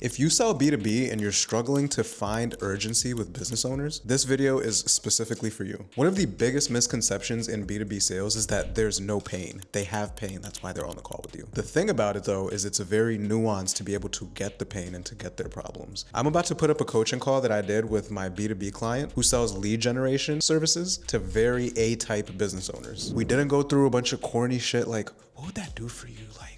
If you sell B2B and you're struggling to find urgency with business owners, this video is specifically for you. One of the biggest misconceptions in B2B sales is that there's no pain. They have pain, that's why they're on the call with you. The thing about it though is it's a very nuanced to be able to get the pain and to get their problems. I'm about to put up a coaching call that I did with my B2B client who sells lead generation services to very A-type business owners. We didn't go through a bunch of corny shit like, what would that do for you? Like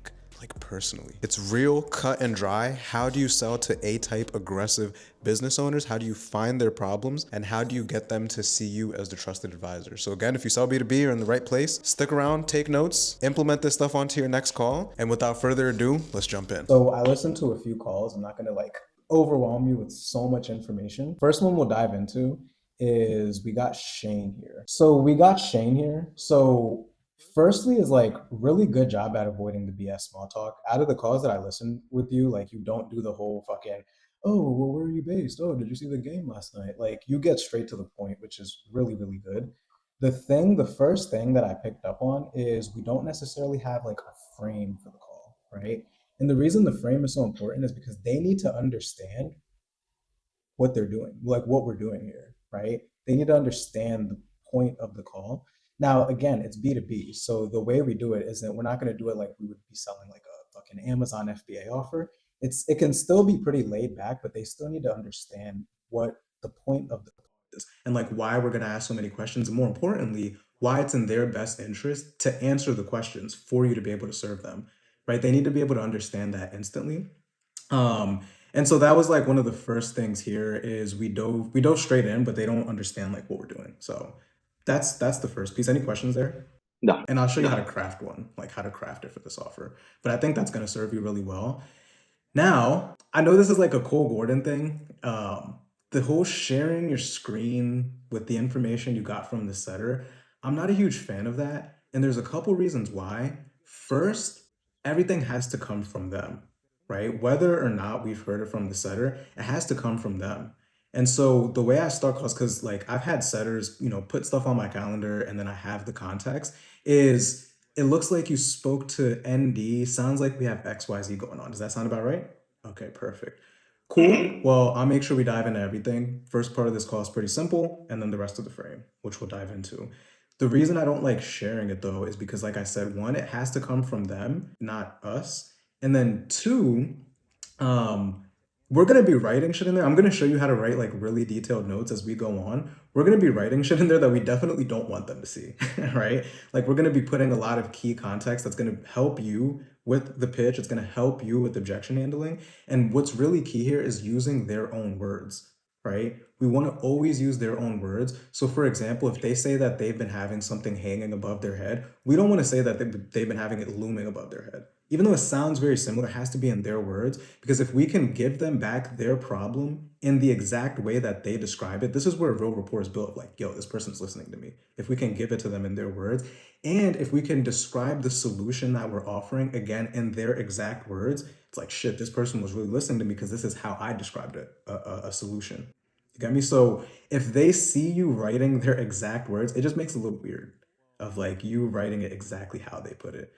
personally. It's real, cut and dry. How do you sell to A-type aggressive business owners? How do you find their problems? And how do you get them to see you as the trusted advisor? So again, if you sell B2B, you're in the right place. Stick around, take notes, implement this stuff onto your next call. And without further ado, let's jump in. So I listened to a few calls. I'm not going to overwhelm you with so much information. First one we'll dive into is we got Shane here. So firstly is really good job at avoiding the BS small talk. Out of the calls that I listened with you, you don't do the whole fucking, oh, well, where are you based? Oh, did you see the game last night? You get straight to the point, which is really, really good. The first thing that I picked up on is we don't necessarily have a frame for the call, right? And the reason the frame is so important is because they need to understand what they're doing, what we're doing here, right? They need to understand the point of the call. Now, again, it's B2B. So the way we do it is that we're not going to do it like we would be selling like a fucking Amazon FBA offer. It can still be pretty laid back, but they still need to understand what the point of the call is and why we're going to ask so many questions. And more importantly, why it's in their best interest to answer the questions for you to be able to serve them, right? They need to be able to understand that instantly. And so that was one of the first things here is we dove straight in, but they don't understand what we're doing. So that's the first piece. Any questions there? No. And I'll show you how to craft one, how to craft it for this offer. But I think that's going to serve you really well. Now, I know this is a Cole Gordon thing. The whole sharing your screen with the information you got from the setter, I'm not a huge fan of that. And there's a couple reasons why. First, everything has to come from them, right? Whether or not we've heard it from the setter, it has to come from them. And so the way I start calls, because I've had setters, put stuff on my calendar and then I have the context, is it looks like you spoke to ND. Sounds like we have XYZ going on. Does that sound about right? Okay, perfect. Cool. Well, I'll make sure we dive into everything. First part of this call is pretty simple, and then the rest of the frame, which we'll dive into. The reason I don't like sharing it though is because, like I said, one, it has to come from them, not us. And then two, we're going to be writing shit in there. I'm going to show you how to write really detailed notes as we go on. We're going to be writing shit in there that we definitely don't want them to see, right? We're going to be putting a lot of key context that's going to help you with the pitch. It's going to help you with objection handling. And what's really key here is using their own words, right? We want to always use their own words. So for example, if they say that they've been having something hanging above their head, we don't want to say that they've been having it looming above their head. Even though it sounds very similar, it has to be in their words, because if we can give them back their problem in the exact way that they describe it, this is where real rapport is built. Yo, this person's listening to me. If we can give it to them in their words, and if we can describe the solution that we're offering, again, in their exact words, it's shit, this person was really listening to me because this is how I described it, a solution. You got me? So if they see you writing their exact words, it just makes it a little weird of you writing it exactly how they put it.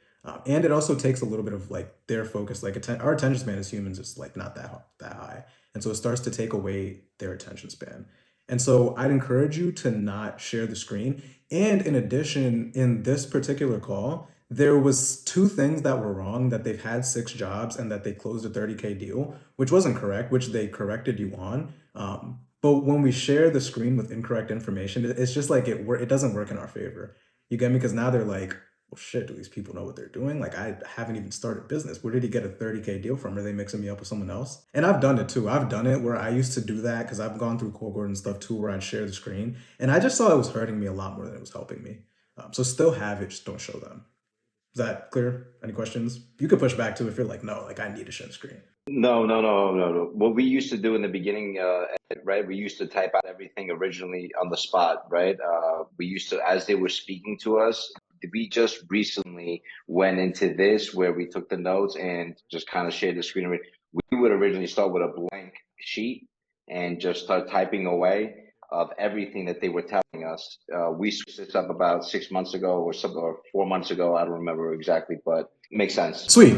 And it also takes a little bit of their focus. Our attention span as humans is not that high. And so it starts to take away their attention span. And so I'd encourage you to not share the screen. And in addition, in this particular call, there was two things that were wrong, that they've had 6 jobs and that they closed a 30K deal, which wasn't correct, which they corrected you on. But when we share the screen with incorrect information, it's just it doesn't work in our favor. You get me? Because now they're well, shit, do these people know what they're doing? I haven't even started business. Where did he get a 30K deal from? Are they mixing me up with someone else? And I've done it too. I've done it where I used to do that because I've gone through Cole Gordon stuff too, where I'd share the screen. And I just saw it was hurting me a lot more than it was helping me. So still have it, just don't show them. Is that clear? Any questions? You could push back too if you're no, I need to share the screen. No. What we used to do in the beginning, right? We used to type out everything originally on the spot, right? We used to, as they were speaking to us, we just recently went into this where we took the notes and just kind of shared the screen. We would originally start with a blank sheet and just start typing away of everything that they were telling us. We switched this up about 6 months ago or 4 months ago. I don't remember exactly, but it makes sense. Sweet.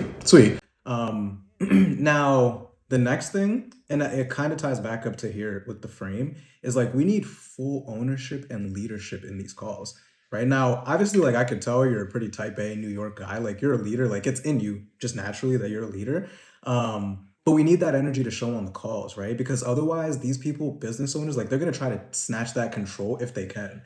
Now, The next thing, and it kind of ties back up to here with the frame, is like we need full ownership and leadership in these calls. Right now, obviously, like I could tell you're a pretty type A New York guy. Like you're a leader. Like it's in you just naturally that you're a leader. But we need that energy to show on the calls, right? Because otherwise, these people, business owners, like they're gonna try to snatch that control if they can.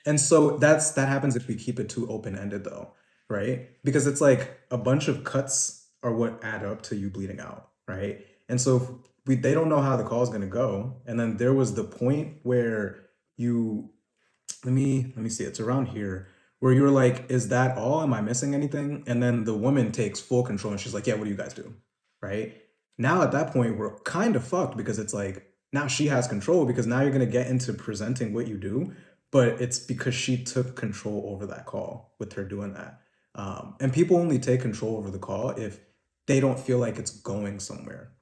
And so that happens if we keep it too open ended, though, right? Because it's like a bunch of cuts are what add up to you bleeding out, right? And so if they don't know how the call is gonna go, and then there was the point where you let me see, it's around here where you're like, is that all? Am I missing anything? And then the woman takes full control and she's like, yeah, what do you guys do? Right? Now at that point, we're kind of fucked because it's like now she has control because now you're gonna get into presenting what you do, but it's because she took control over that call with her doing that. And people only take control over the call if they don't feel like it's going somewhere.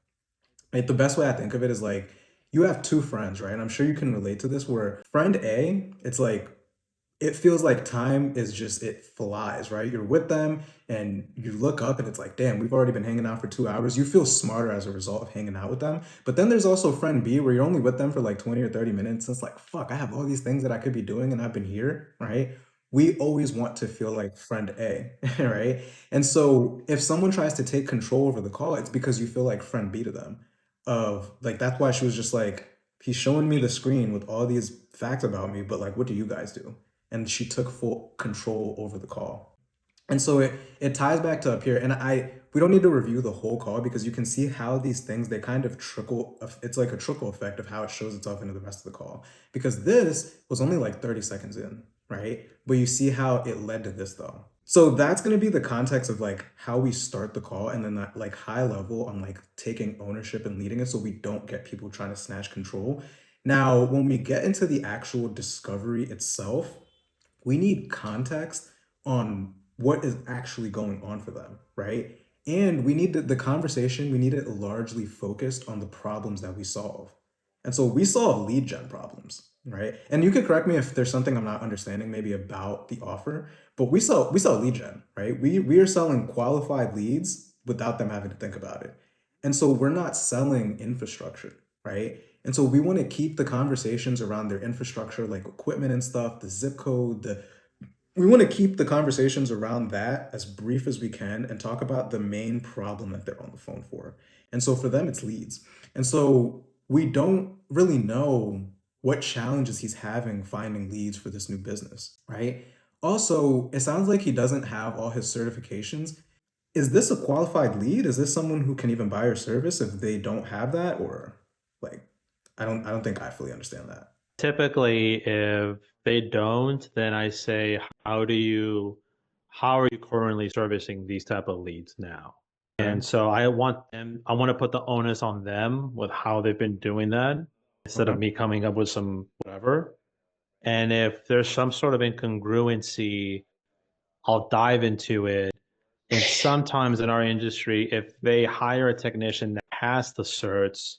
Right? The best way I think of it is like you have two friends, right? And I'm sure you can relate to this where friend A, it's like it feels like time is just it flies, right? You're with them and you look up and it's like, damn, we've already been hanging out for 2 hours. You feel smarter as a result of hanging out with them. But then there's also friend B where you're only with them for like 20 or 30 minutes. And it's like, fuck, I have all these things that I could be doing and I've been here, right? We always want to feel like friend A, right? And so if someone tries to take control over the call, it's because you feel like friend B to them. Of like that's why she was just like, he's showing me the screen with all these facts about me, but like, what do you guys do? And she took full control over the call. And so it ties back to up here. And we don't need to review the whole call because you can see how these things they kind of trickle. It's like a trickle effect of how it shows itself into the rest of the call. Because this was only like 30 seconds in, right? But you see how it led to this though. So that's going to be the context of like how we start the call and then that like high level on like taking ownership and leading it so we don't get people trying to snatch control. Now, when we get into the actual discovery itself, we need context on what is actually going on for them, right? And we need the conversation, we need it largely focused on the problems that we solve. And so we solve lead gen problems, right? And you could correct me if there's something I'm not understanding maybe about the offer, but we sell lead gen, right? We are selling qualified leads without them having to think about it. And so we're not selling infrastructure, right? And so we want to keep the conversations around their infrastructure, like equipment and stuff, the zip code, we want to keep the conversations around that as brief as we can and talk about the main problem that they're on the phone for. And so for them, it's leads. And so we don't really know what challenges he's having finding leads for this new business, right? Also, it sounds like he doesn't have all his certifications. Is this a qualified lead? Is this someone who can even buy your service if they don't have that? Or like, I don't think I fully understand that. Typically, if they don't, then I say, how are you currently servicing these type of leads now? Okay. And so I want to put the onus on them with how they've been doing that instead Okay. of me coming up with some whatever. And if there's some sort of incongruency, I'll dive into it. And sometimes in our industry, if they hire a technician that has the certs,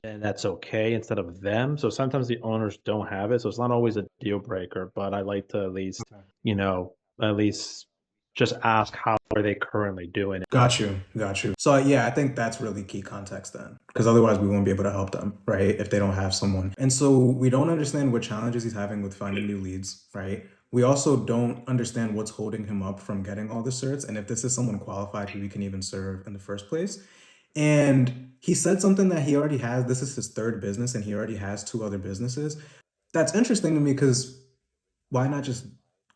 then that's okay instead of them. So sometimes the owners don't have it. So it's not always a deal breaker, but I like to at least, Okay. at least just ask how are they currently doing it. Got you. Got you. So yeah, I think that's really key context then, because otherwise we won't be able to help them, right? If they don't have someone. And so we don't understand what challenges he's having with finding new leads, right? We also don't understand what's holding him up from getting all the certs and if this is someone qualified who we can even serve in the first place. And he said something that he already has. This is his third business and he already has two other businesses. That's interesting to me because why not just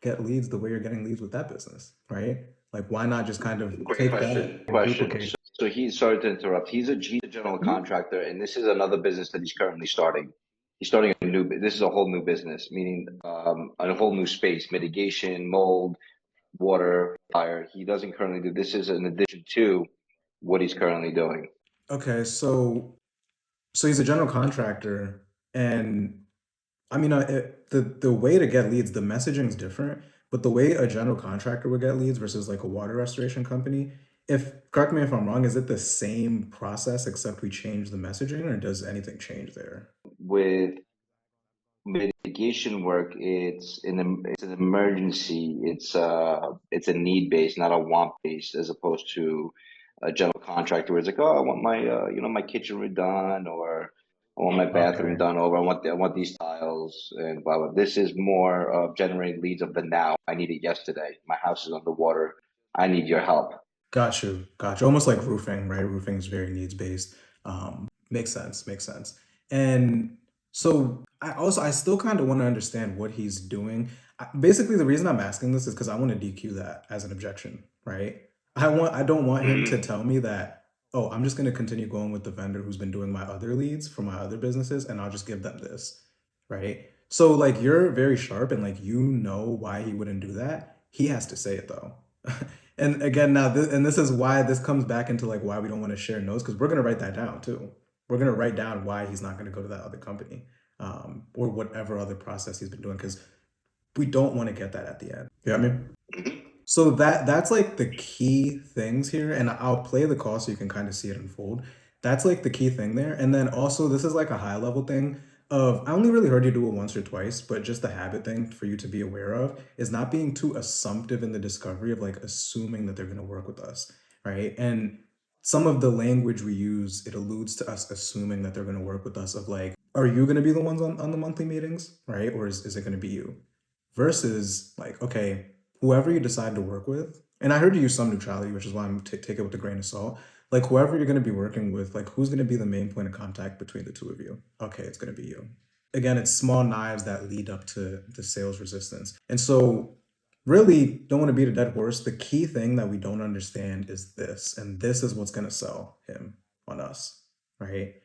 get leads the way you're getting leads with that business, right? Like, why not just kind of Great take that question. and Question. duplicate? So he's sorry to interrupt. He's a general Mhm. contractor, and this is another business that he's currently starting. He's starting a new. This is a whole new business, meaning a whole new space: mitigation, mold, water, fire. He doesn't currently do. This is in addition to what he's currently doing. Okay, so he's a general contractor, and I mean, the way to get leads, the messaging is different, but the way a general contractor would get leads versus like a water restoration company, if correct me if I'm wrong, is it the same process except we change the messaging, or does anything change there? With mitigation work, it's an emergency. It's a need based, not a want based, as opposed to a general contractor where it's like, oh, I want my my kitchen redone, or I want my bathroom Okay. done over. I want these tiles and blah blah. This is more of generating leads of the now. I need it yesterday. My house is underwater. I need your help. Got you. Got you. Almost like roofing, right? Roofing is very needs based. Makes sense. Makes sense. And so I still kind of want to understand what he's doing. Basically, the reason I'm asking this is because I want to DQ that as an objection, right? I don't want him to tell me that, oh, I'm just going to continue going with the vendor who's been doing my other leads for my other businesses, and I'll just give them this, right? So like you're very sharp and like you know why he wouldn't do that. He has to say it though. And again, now this is why this comes back into like why we don't want to share notes, because we're gonna write that down too. We're gonna write down why he's not gonna go to that other company, or whatever other process he's been doing, because we don't want to get that at the end. You know what I mean? So that's like the key things here, and I'll play the call so you can kind of see it unfold. That's like the key thing there. And then also this is like a high level thing of I only really heard you do it once or twice, but just the habit thing for you to be aware of is not being too assumptive in the discovery of like assuming that they're gonna work with us, right? And some of the language we use, it alludes to us assuming that they're gonna work with us of like, are you gonna be the ones on the monthly meetings, right? Or is it gonna be you? Versus like, okay, whoever you decide to work with, and I heard you use some neutrality, which is why I'm take it with a grain of salt. Like whoever you're going to be working with, like who's going to be the main point of contact between the two of you? Okay, it's going to be you. Again, it's small knives that lead up to the sales resistance. And so, really, don't want to beat a dead horse. The key thing that we don't understand is this, and this is what's going to sell him on us, right?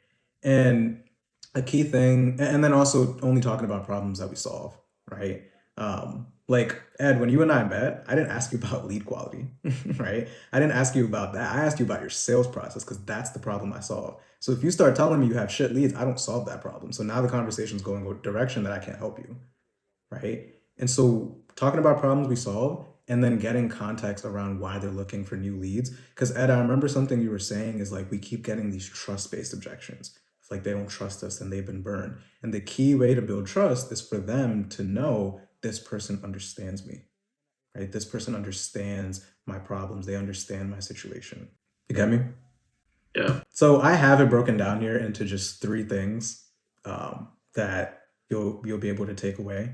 And a key thing, and then also only talking about problems that we solve, right? Like Ed, when you and I met, I didn't ask you about lead quality, right? I didn't ask you about that. I asked you about your sales process because that's the problem I solve. So if you start telling me you have shit leads, I don't solve that problem. So now the conversation's going a direction that I can't help you, right? And so talking about problems we solve and then getting context around why they're looking for new leads. Because Ed, I remember something you were saying is like we keep getting these trust-based objections. It's like they don't trust us and they've been burned. And the key way to build trust is for them to know this person understands me, right? This person understands my problems. They understand my situation. You get me? Yeah. So I have it broken down here into just three things that you'll be able to take away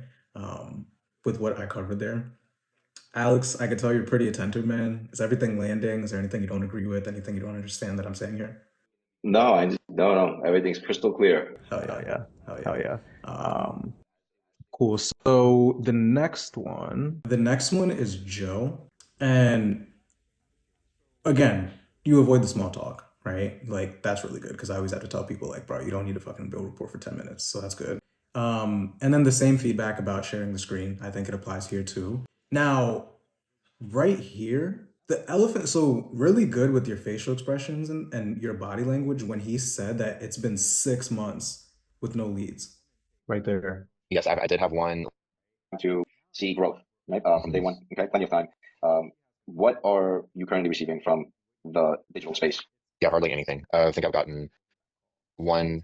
with what I covered there. Alex, I can tell you're pretty attentive, man. Is everything landing? Is there anything you don't agree with? Anything you don't understand that I'm saying here? No. Everything's crystal clear. Hell Oh yeah. yeah. Hell Oh yeah. yeah. Cool. So the next one. The next one is Joe. And again, you avoid the small talk, right? Like that's really good because I always have to tell people like, bro, you don't need to fucking build a report for 10 minutes. So that's good. And then the same feedback about sharing the screen. I think it applies here too. Now, right here, the elephant, so really good with your facial expressions and your body language when he said that it's been 6 months with no leads. Right there. Yes, I did have one. To see growth, right? From day one. Okay, plenty of time. What are you currently receiving from the digital space? Yeah, hardly anything. I think I've gotten one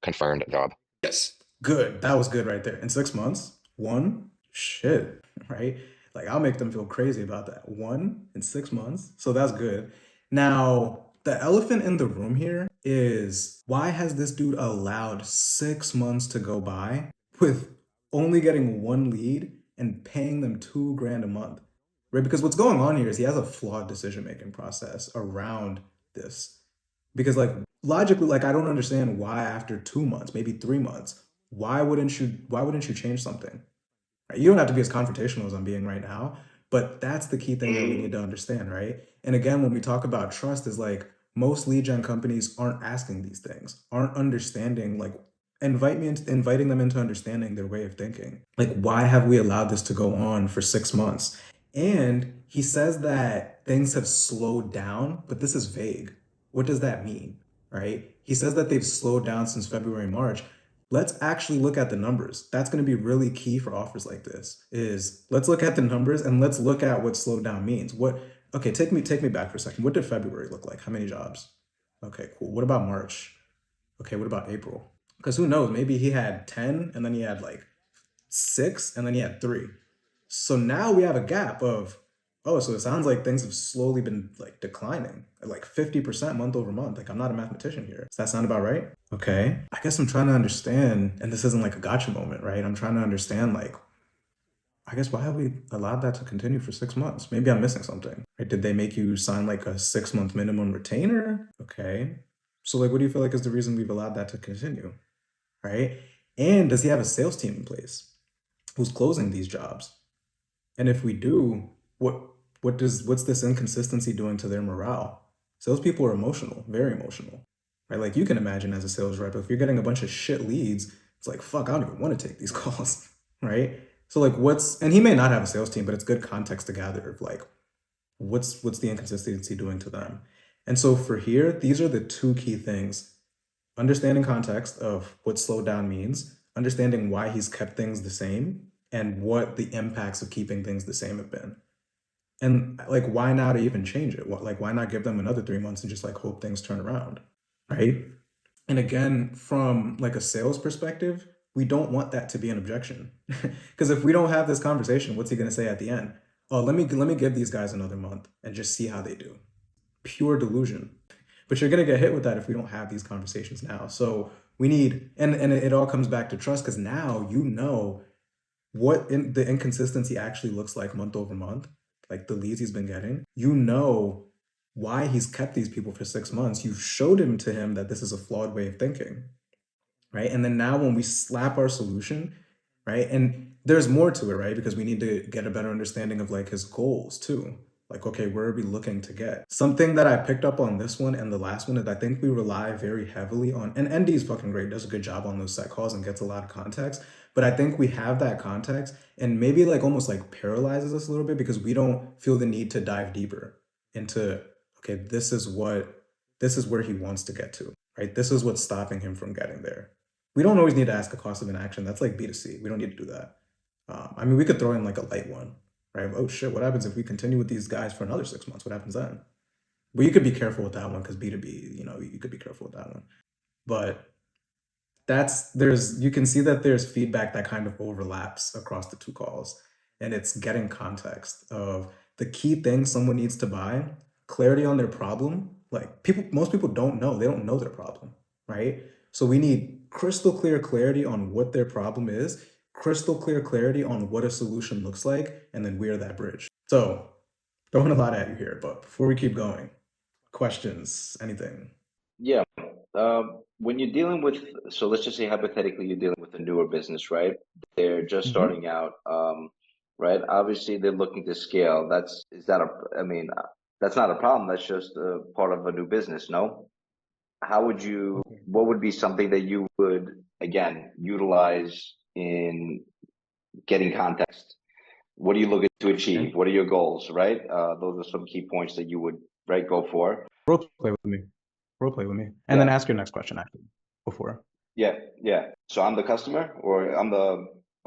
confirmed job. Yes. Good. That was good right there. In 6 months, one, shit, right? Like I'll make them feel crazy about that. One in 6 months. So that's good. Now, the elephant in the room here is why has this dude allowed 6 months to go by with only getting one lead and paying them $2,000 a month? Right? Because what's going on here is he has a flawed decision-making process around this. Because like logically, like I don't understand why after 2 months, maybe 3 months, why wouldn't you change something? Right? You don't have to be as confrontational as I'm being right now, but that's the key thing that we need to understand, right? And again, when we talk about trust, is like most lead gen companies aren't asking these things, aren't understanding, like inviting them into understanding their way of thinking. Like, why have we allowed this to go on for 6 months? And he says that things have slowed down, but this is vague. What does that mean, right? He says that they've slowed down since February, March. Let's actually look at the numbers. That's going to be really key for offers like this. Is let's look at the numbers and let's look at what slowed down means. Okay, take me back for a second. What did February look like? How many jobs? Okay, cool. What about March? Okay, what about April? Because who knows? Maybe he had 10 and then he had like 6 and then he had 3. So now we have a gap of Oh, so it sounds like things have slowly been like declining, like 50% month over month. Like I'm not a mathematician here. Does that sound about right? Okay. I guess I'm trying to understand, and this isn't like a gotcha moment, right? I'm trying to understand like, I guess why have we allowed that to continue for 6 months? Maybe I'm missing something. Right? Did they make you sign like a 6 month minimum retainer? Okay. So like what do you feel like is the reason we've allowed that to continue? Right? And does he have a sales team in place who's closing these jobs? And if we do, what's this inconsistency doing to their morale? Salespeople are emotional, very emotional, right? Like you can imagine as a sales rep, if you're getting a bunch of shit leads, it's like fuck, I don't even want to take these calls, right? So like, and he may not have a sales team, but it's good context to gather of like, what's the inconsistency doing to them? And so for here, these are the two key things: understanding context of what slowed down means, understanding why he's kept things the same, and what the impacts of keeping things the same have been. And like, why not even change it? Like, why not give them another 3 months and just like hope things turn around, right? And again, from like a sales perspective, we don't want that to be an objection, because if we don't have this conversation, what's he going to say at the end? Oh, let me give these guys another month and just see how they do. Pure delusion. But you're going to get hit with that if we don't have these conversations now. So we need, and it all comes back to trust, because now you know what the inconsistency actually looks like month over month, like the leads he's been getting. You know why he's kept these people for 6 months. You've showed him to him that this is a flawed way of thinking, right? And then now when we slap our solution, right? And there's more to it, right? Because we need to get a better understanding of like his goals too. Like, okay, where are we looking to get? Something that I picked up on this one and the last one is I think we rely very heavily on, and ND is fucking great, does a good job on those set calls and gets a lot of context. But I think we have that context and maybe like almost like paralyzes us a little bit because we don't feel the need to dive deeper into, okay, this is where he wants to get to, right? This is what's stopping him from getting there. We don't always need to ask a cost of inaction. That's like B2C. We don't need to do that. I mean, we could throw in like a light one, right? Oh shit, what happens if we continue with these guys for another 6 months? What happens then? But you could be careful with that one because B2B, you could be careful with that one. But you can see that there's feedback that kind of overlaps across the two calls. And it's getting context of the key things someone needs to buy, clarity on their problem. Like most people don't know. They don't know their problem, right? So we need crystal clear clarity on what their problem is, crystal clear clarity on what a solution looks like, and then we're that bridge. So throwing a lot at you here, but before we keep going, questions, anything? Yeah. When you're dealing with, so let's just say hypothetically you're dealing with a newer business, right? They're just starting out, right? Obviously they're looking to scale. I mean, that's not a problem. That's just a part of a new business, no? What would be something that you would, again, utilize in getting context? What are you looking to achieve? What are your goals, right? Those are some key points that you would, right, go for. Role play with me. Role play with me. And Yeah. then ask your next question actually before. Yeah, yeah. So I'm the customer, or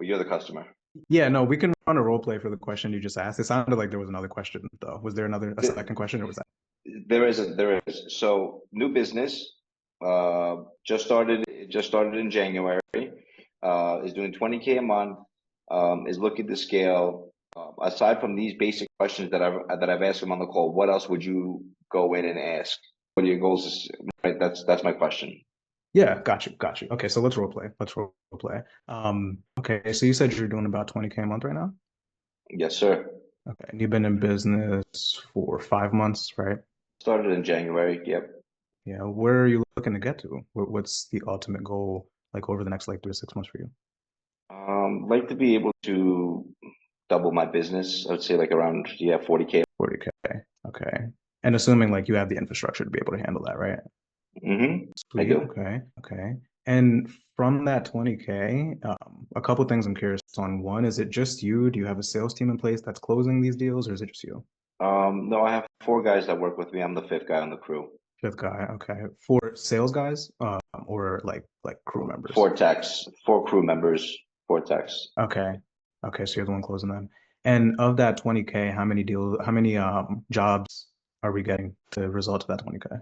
you're the customer. Yeah, no, we can run a role play for the question you just asked. It sounded like there was another question though. Was there a second question, or was that? There is. So new business, just started in January. Is doing 20K a month. Is looking to scale. Aside from these basic questions that I've asked him on the call, what else would you go in and ask? What are your goals? Right, that's my question. Yeah, got you. Okay, so let's role play. Okay, so you said you're doing about 20K a month right now? Yes, sir. Okay, and you've been in business for 5 months, right? Started in January. Yep. Yeah, where are you looking to get to? What's the ultimate goal, like over the next like 3 to 6 months for you? Like to be able to double my business. I would say like around 40K. 40K. Okay. And assuming like you have the infrastructure to be able to handle that, right? Mm-hmm. I Sweet. do. Okay. And from that 20K, a couple things I'm curious on. One, is it just you? Do you have a sales team in place that's closing these deals, or is it just you? No, I have 4 guys that work with me. I'm the 5th guy on the crew. Fifth guy. Okay. For sales guys, or like crew members? 4 techs, 4 crew members, 4 techs. Okay. Okay. So you're the one closing them. And of that 20K, how many jobs are we getting to result of that 20K?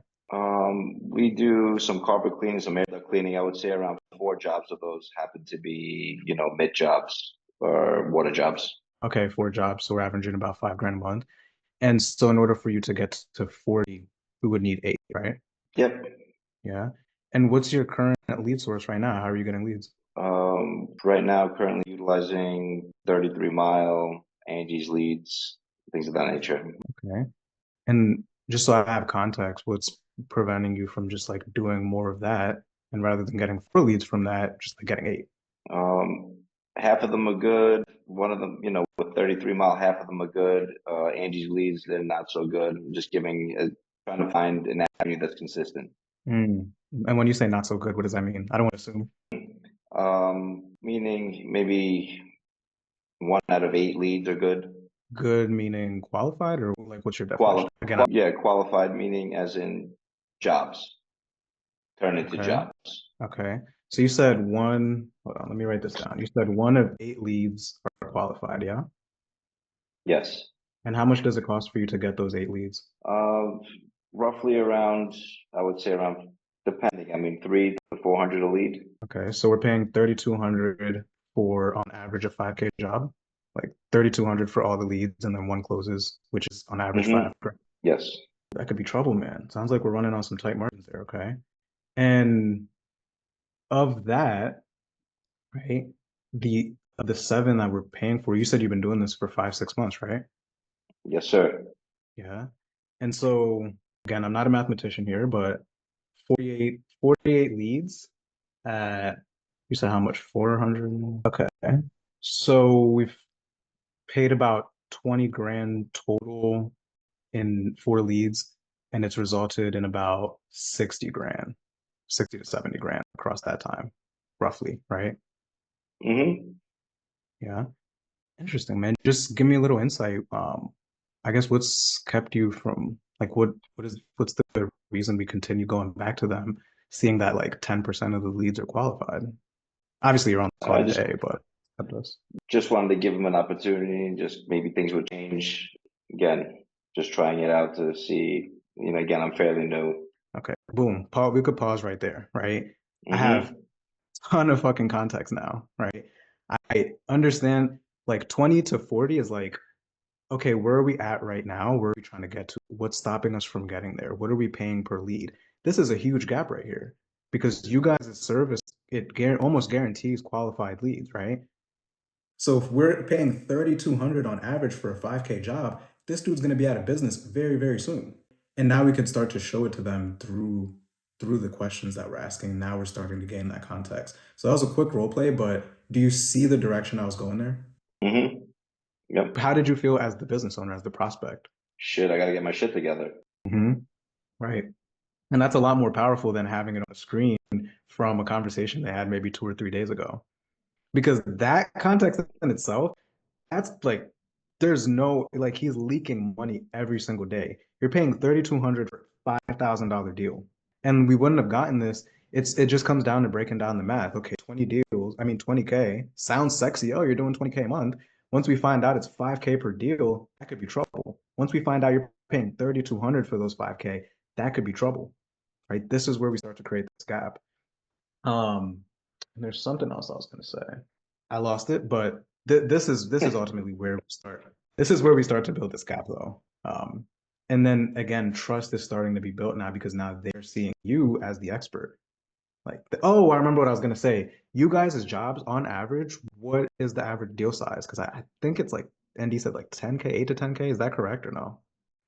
We do some carpet cleaning, some air duct cleaning. I would say around 4 jobs of those happen to be, mid jobs or water jobs. Okay, 4 jobs. So we're averaging about 5 grand a month. And so in order for you to get to 40, we would need 8, right? Yep. Yeah. And what's your current lead source right now? How are you getting leads? Right now, currently utilizing 33 Mile, Angie's Leads, things of that nature. Okay. And just so I have context, what's preventing you from just like doing more of that and rather than getting 4 leads from that, just like getting 8? Um, Half of them are good. One of them, with 33 Mile, half of them are good. Angie's Leads, they're not so good. Just trying to find an avenue that's consistent. Mm. And when you say not so good, what does that mean? I don't want to assume. Meaning maybe 1 out of 8 leads are good. Good meaning qualified, or like what's your definition? Again, Yeah, qualified meaning as in jobs, turn into okay. jobs. Okay. So you said hold on, let me write this down. You said 1 of 8 leads are qualified, yeah? Yes. And how much does it cost for you to get those 8 leads? Roughly around, I would say around, depending, I mean, 300 to 400 a lead. Okay, so we're paying 3,200 for on average a 5K job, like 3,200 for all the leads, and then one closes, which is on average Mm-hmm. 5 grand. Yes. That could be trouble, man. Sounds like we're running on some tight margins there, okay? And of that, right, the of the 7 that we're paying for, you said you've been doing this for 5, 6 months, right? Yes, sir. Yeah. And so again, I'm not a mathematician here, but 48 leads at you said how much? 400. Okay. So we've paid about 20 grand total in 4 leads, and it's resulted in about 60 grand, 60 to 70 grand across that time, roughly, right? Mm-hmm. Yeah. Interesting, man. Just give me a little insight. I guess what's kept you from like what's the reason we continue going back to them, seeing that like 10% of the leads are qualified? Obviously, you're on the call I just today, but kept us. just wanted to give them an opportunity, and just maybe things would change. Again, just trying it out to see. Again, I'm fairly new. Okay, boom. Paul, we could pause right there, right? I have Mm-hmm. a ton of fucking context now, right? I understand like 20 to 40 is like, okay, where are we at right now? Where are we trying to get to? What's stopping us from getting there? What are we paying per lead? This is a huge gap right here because you guys' service, almost guarantees qualified leads, right? So if we're paying 3,200 on average for a 5K job, this dude's going to be out of business very, very soon. And now we can start to show it to them through the questions that we're asking. Now we're starting to gain that context. So that was a quick role play, but do you see the direction I was going there? Mm-hmm. Yep. How did you feel as the business owner, as the prospect? Shit, I gotta get my shit together. Hmm. Right. And that's a lot more powerful than having it on a screen from a conversation they had maybe 2 or 3 days ago. Because that context in itself, that's like, there's no, like, he's leaking money every single day. You're paying 3,200 for a $5,000 deal. And we wouldn't have gotten this. It just comes down to breaking down the math. Okay, 20 deals, I mean 20K sounds sexy. Oh, you're doing 20K a month. Once we find out it's 5K per deal, that could be trouble. Once we find out you're paying 3,200 for those 5K, that could be trouble. Right? This is where we start to create this gap. And there's something else I was going to say. I lost it, but this is ultimately where we start. This is where we start to build this gap, though. And then again, trust is starting to be built now because now they're seeing you as the expert. Oh, I remember what I was going to say. You guys' jobs on average, what is the average deal size? Because I think it's like Andy said like 10K, 8 to 10K. Is that correct or no?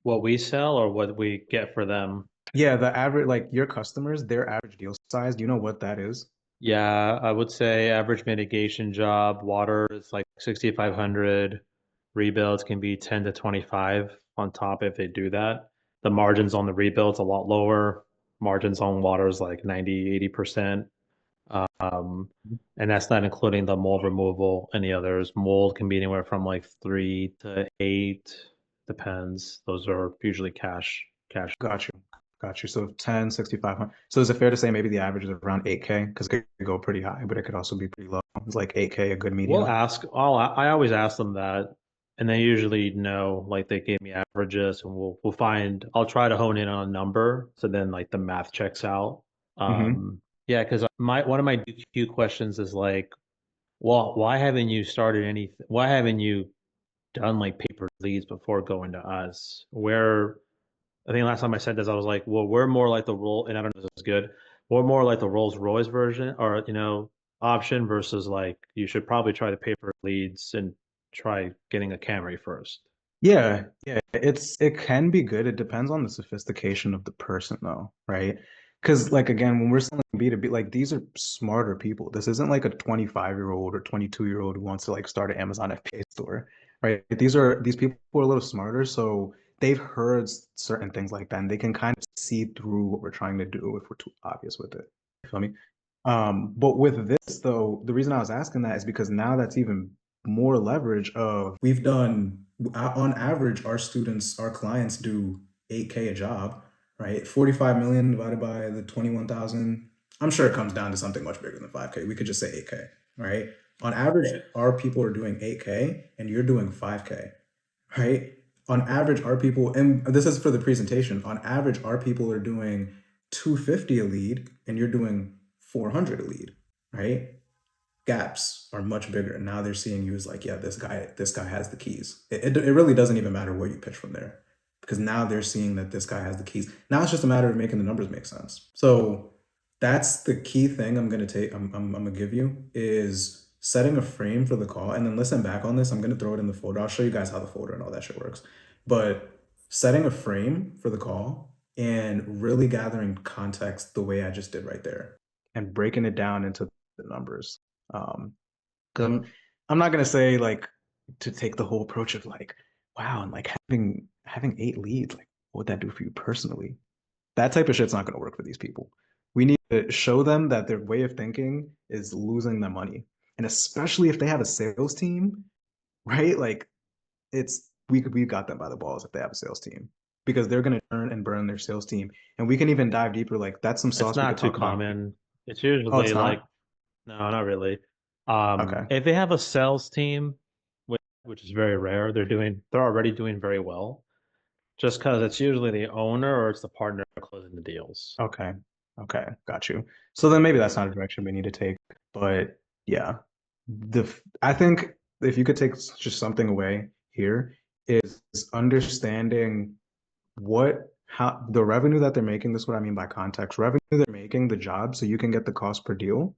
What we sell or what we get for them? Yeah, the average, like your customers, their average deal size, do you know what that is? Yeah, I would say average mitigation job, water is like 6,500. Rebuilds can be 10 to 25 on top if they do that. The margins on the rebuilds a lot lower. Margins on water is like 90, 80%. And that's not including the mold removal, any others. Mold can be anywhere from like 3 to 8, depends. Those are usually cash. Got you. Got you. So 10, 6,500. So is it fair to say maybe the average is around 8K? Because it could go pretty high, but it could also be pretty low. It's like 8K, a good We'll median. ask, I always ask them that, and they usually know, like they gave me averages, and we'll find. I'll try to hone in on a number, so then like the math checks out. Hmm. Yeah, because my one of my DQ questions is like, well, why haven't you started anything? Why haven't you done like paper leads before going to us. Where I think last time I said this, I was like, well, we're more like the role, and I don't know if this is good. We're more like the Rolls Royce version, or option versus like you should probably try the paper leads and try getting a Camry first. Yeah, yeah, it can be good. It depends on the sophistication of the person though, right? Because like again, when we're selling B2B, like these are smarter people. This isn't like a 25-year-old or 22-year-old who wants to like start an Amazon FBA store, right? These people are a little smarter, so they've heard certain things like that, and they can kind of see through what we're trying to do if we're too obvious with it. You feel me? But with this though, the reason I was asking that is because now that's even more leverage of we've done on average our clients do 8K a job, right? 45 million divided by the 21,000. I'm sure it comes down to something much bigger than 5K. We could just say 8K, right? On average, our people are doing 8K and you're doing 5K, right? On average, our people, and this is for the presentation, on average, our people are doing 250 a lead and you're doing 400 a lead, right? Gaps are much bigger. Now they're seeing you as like, yeah, this guy has the keys. It really doesn't even matter where you pitch from there because now they're seeing that this guy has the keys. Now it's just a matter of making the numbers make sense. So that's the key thing I'm gonna give you is setting a frame for the call and then listen back on this. I'm gonna throw it in the folder. I'll show you guys how the folder and all that shit works. But setting a frame for the call and really gathering context the way I just did right there and breaking it down into the numbers. Because I'm not gonna say like to take the whole approach of like, wow, and like having 8 leads, like what would that do for you personally? That type of shit's not gonna work for these people. We need to show them that their way of thinking is losing them money. And especially if they have a sales team, right? Like we got them by the balls if they have a sales team. Because they're gonna turn and burn their sales team. And we can even dive deeper, like that's some It's sauce we not could too talk about. common. It's Oh, it's usually like, not? no, not really. Okay. If they have a sales team, which is very rare, they're already doing very well. Just because it's usually the owner or it's the partner closing the deals. Okay. Okay. Got you. So then maybe that's not a direction we need to take. But yeah, I think if you could take just something away here is understanding how the revenue that they're making, this is what I mean by context, revenue they're making, the job, so you can get the cost per deal,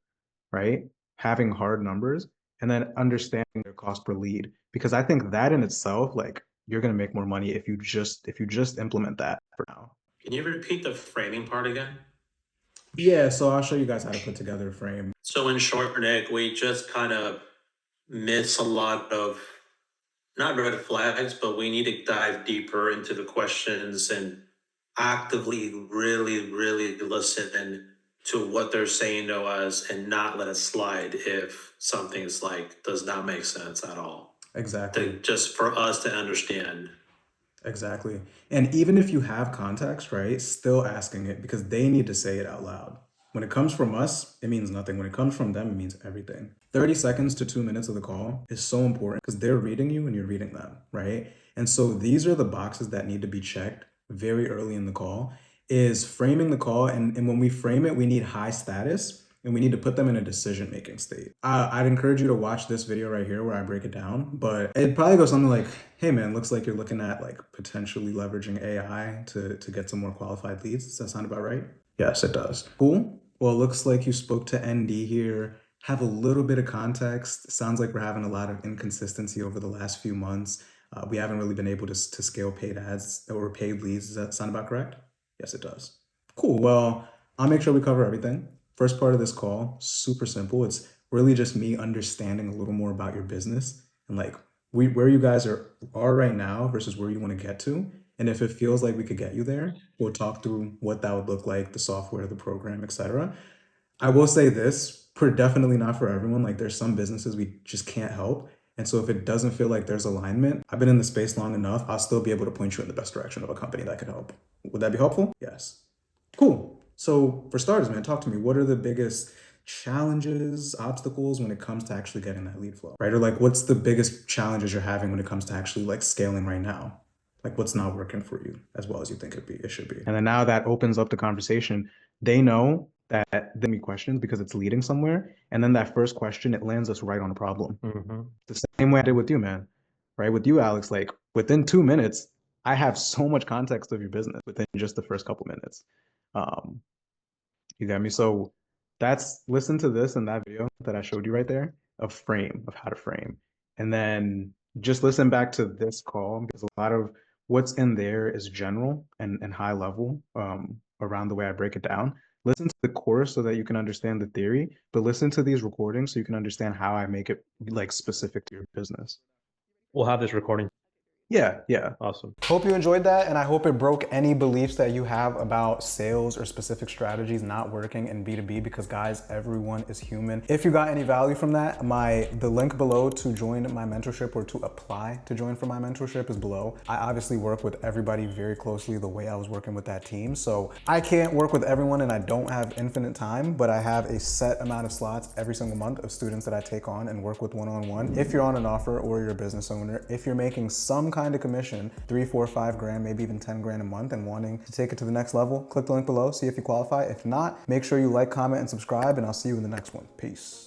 right? Having hard numbers and then understanding their cost per lead. Because I think that in itself, like you're gonna make more money if you just implement that for now. Can you repeat the framing part again? Yeah, so I'll show you guys how to put together a frame. So in short, Nick, we just kind of miss a lot of not red flags, but we need to dive deeper into the questions and actively really, really listen to what they're saying to us and not let it slide if something's like does not make sense at all. Exactly. Just for us to understand. Exactly. And even if you have context, right, still asking it because they need to say it out loud. When it comes from us, it means nothing. When it comes from them, it means everything. 30 seconds to 2 minutes of the call is so important because they're reading you and you're reading them, right? And so these are the boxes that need to be checked very early in the call is framing the call. And when we frame it, we need high status and we need to put them in a decision-making state. I'd encourage you to watch this video right here where I break it down, but it'd probably go something like, hey man, looks like you're looking at like potentially leveraging AI to get some more qualified leads. Does that sound about right? Yes, it does. Cool. Well, it looks like you spoke to ND here, have a little bit of context. Sounds like we're having a lot of inconsistency over the last few months. We haven't really been able to scale paid ads or paid leads. Does that sound about correct? Yes, it does. Cool. Well, I'll make sure we cover everything. First part of this call, super simple. It's really just me understanding a little more about your business and like where you guys are right now versus where you want to get to. And if it feels like we could get you there, we'll talk through what that would look like, the software, the program, etc. I will say this, definitely not for everyone. Like there's some businesses we just can't help. And so if it doesn't feel like there's alignment, I've been in the space long enough, I'll still be able to point you in the best direction of a company that could help. Would that be helpful? Yes. Cool. So for starters, man, talk to me. What are the biggest challenges, obstacles when it comes to actually getting that lead flow, right? Or like, what's the biggest challenges you're having when it comes to actually like scaling right now? Like what's not working for you as well as you think it should be. And then now that opens up the conversation. They know that there be questions because it's leading somewhere. And then that first question, it lands us right on a problem. Mm-hmm. The same way I did with you, man. right? With you, Alex, like within 2 minutes, I have so much context of your business within just the first couple minutes. Um, you got me? So that's listen to this and that video that I showed you right there of how to frame. And then just listen back to this call because a lot of what's in there is general and high level around the way I break it down. Listen to the course so that you can understand the theory, but listen to these recordings so you can understand how I make it like specific to your business. We'll have this recording. Yeah, yeah. Awesome. Hope you enjoyed that, and I hope it broke any beliefs that you have about sales or specific strategies not working in B2B, because guys, everyone is human. If you got any value from that, the link below to join my mentorship or to apply to join for my mentorship is below. I obviously work with everybody very closely the way I was working with that team. So I can't work with everyone and I don't have infinite time, but I have a set amount of slots every single month of students that I take on and work with one-on-one. If you're on an offer or you're a business owner, if you're making some kind of commission, 3, 4, 5 grand, maybe even 10 grand a month and wanting to take it to the next level, click the link below, see if you qualify. If not, make sure you like, comment, and subscribe, and I'll see you in the next one. Peace.